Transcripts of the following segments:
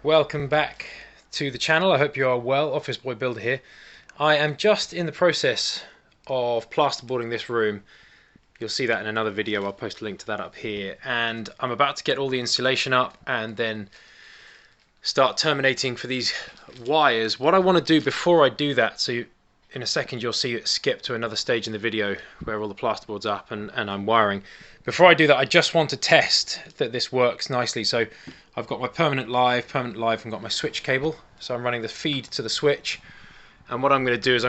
Welcome back to the channel. I hope you are well. Office Boy Builder here. I am just in the process of plasterboarding this room. You'll see that in another video. I'll post a link to that up here. And I'm about to get all the insulation up and then start terminating for these wires. What I want to do before I do that, so in a second you'll see it skip to another stage in the video where all the plasterboard's up and I'm wiring. Before I do that, I just want to test that this works nicely. So I've got my permanent live, and got my switch cable. So I'm running the feed to the switch. And what I'm going to do is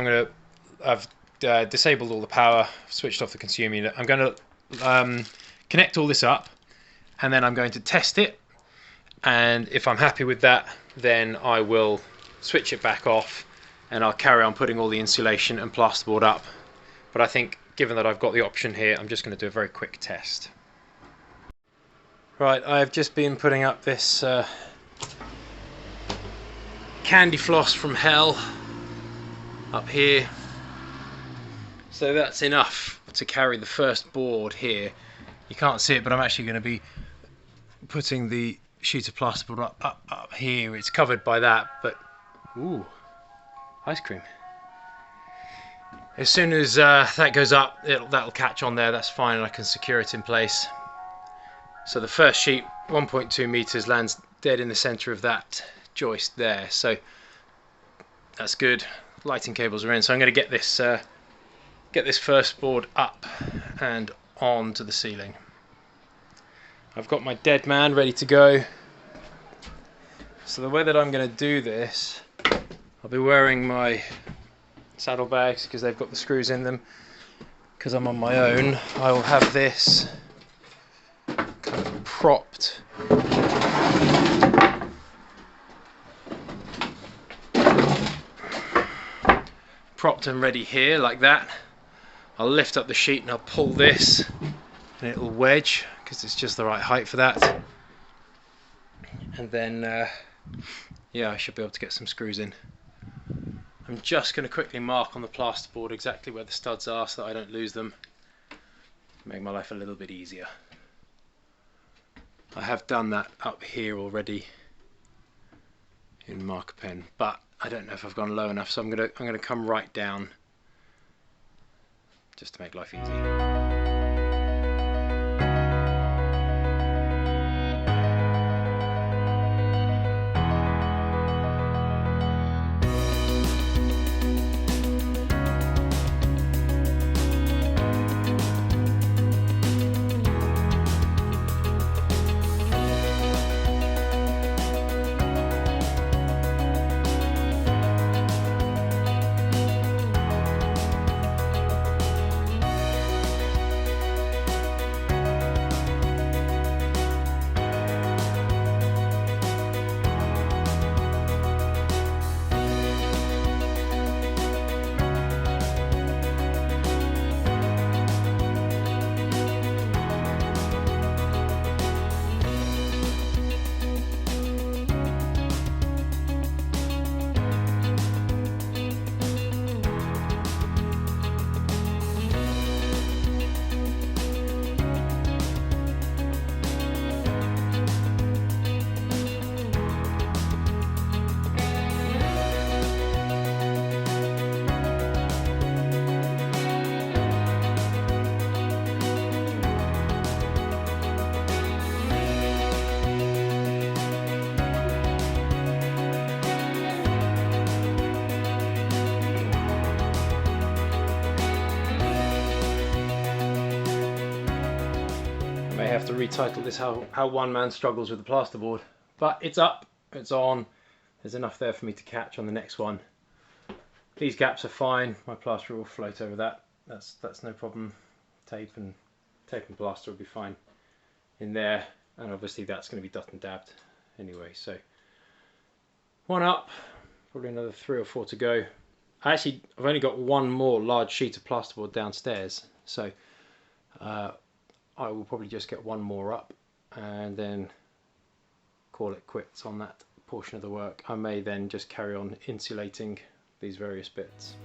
I've disabled all the power, switched off the consumer unit. I'm going to connect all this up and then I'm going to test it. And if I'm happy with that, then I will switch it back off and I'll carry on putting all the insulation and plasterboard up. But I think, given that I've got the option here, I'm just going to do a very quick test. Right, I've just been putting up this candy floss from hell up here. So that's enough to carry the first board here. You can't see it, but I'm actually going to be putting the sheet of plasterboard up here. It's covered by that, but ooh, ice cream. As soon as that goes up, that'll catch on there. That's fine, and I can secure it in place. So the first sheet, 1.2 meters, lands dead in the center of that joist there. So that's good. Lighting cables are in. So I'm going to get this first board up and on to the ceiling. I've got my dead man ready to go. So the way that I'm going to do this, I'll be wearing my saddlebags because they've got the screws in them. Because I'm on my own, I will have this kind of propped and ready here like that. I'll lift up the sheet and I'll pull this and it'll wedge because it's just the right height for that. And then yeah, I should be able to get some screws in. I'm just going to quickly mark on the plasterboard exactly where the studs are so that I don't lose them. Make my life a little bit easier. I have done that up here already in marker pen, but I don't know if I've gone low enough, so I'm gonna come right down just to make life easier. Have to retitle this how one man struggles with the plasterboard, but it's up, it's on, there's enough there for me to catch on the next one. These gaps are fine, my plaster will float over that, that's no problem. Tape and plaster will be fine in there, and obviously that's going to be dot and dabbed anyway. So one up, probably another 3 or 4 to go. I've only got one more large sheet of plasterboard downstairs, so I will probably just get one more up and then call it quits on that portion of the work. I may then just carry on insulating these various bits.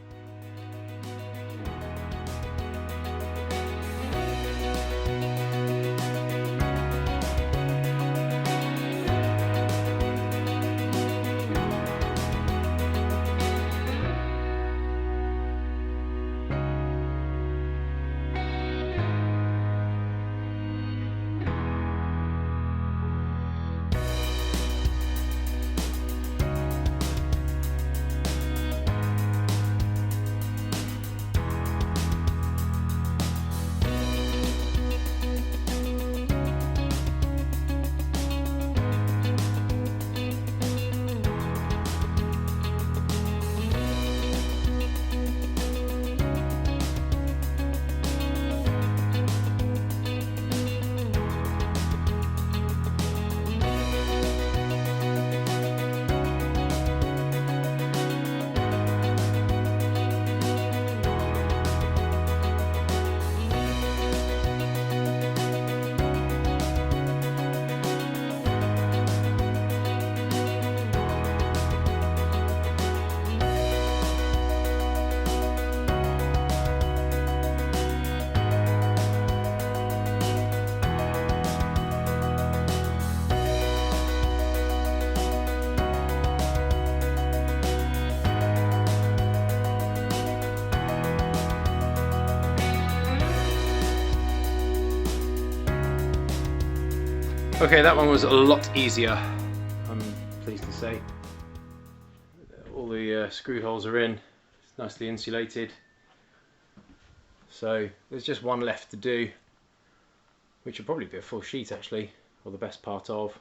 Okay, that one was a lot easier, I'm pleased to say. All the screw holes are in, it's nicely insulated. So there's just one left to do, which will probably be a full sheet actually, or the best part of.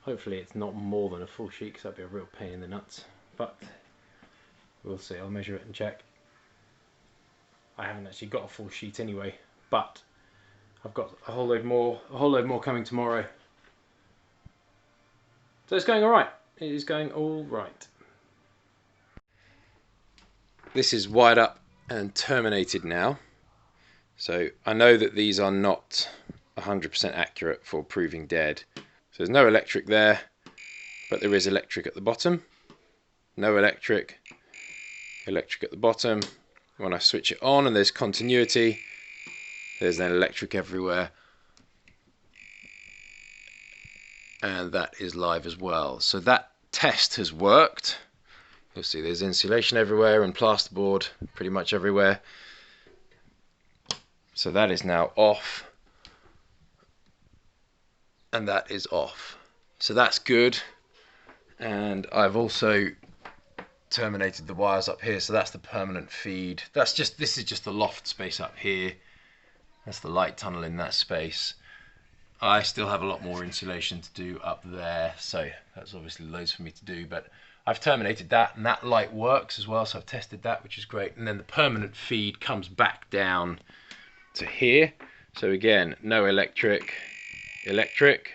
Hopefully it's not more than a full sheet because that'd be a real pain in the nuts, but we'll see. I'll measure it and check. I haven't actually got a full sheet anyway, but I've got a whole load more coming tomorrow. So it's going all right. It is going all right. This is wired up and terminated now. So I know that these are not 100% accurate for proving dead. So there's no electric there, but there is electric at the bottom. No electric, electric at the bottom. When I switch it on and there's continuity, there's then electric everywhere. And that is live as well. So that test has worked. You'll see there's insulation everywhere and plasterboard pretty much everywhere. So that is now off. And that is off. So that's good. And I've also terminated the wires up here, so that's the permanent feed. This is just the loft space up here. That's the light tunnel in that space. I still have a lot more insulation to do up there, so that's obviously loads for me to do, but I've terminated that, and that light works as well, so I've tested that, which is great. And then the permanent feed comes back down to here. So again, no electric, electric,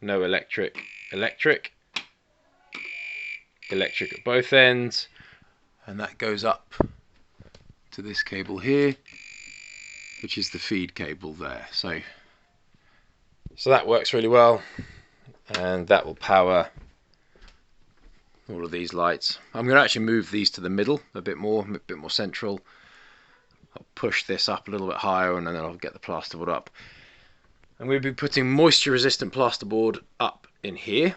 no electric, electric, electric at both ends, and that goes up to this cable here, which is the feed cable there. So that works really well, and that will power all of these lights. I'm going to actually move these to the middle a bit more central. I'll push this up a little bit higher, and then I'll get the plasterboard up. And we'll be putting moisture resistant plasterboard up in here,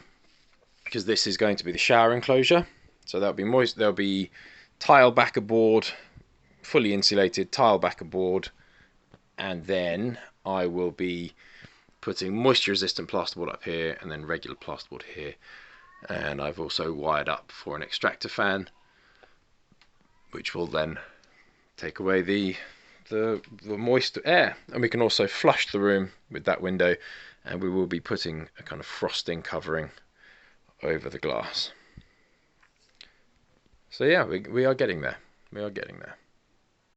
because this is going to be the shower enclosure. So there'll be there'll be tile backer board, fully insulated tile backer board, and then I will be putting moisture resistant plasterboard up here and then regular plasterboard here. And I've also wired up for an extractor fan, which will then take away the moist air. And we can also flush the room with that window, and we will be putting a kind of frosting covering over the glass. So yeah, we are getting there. We are getting there.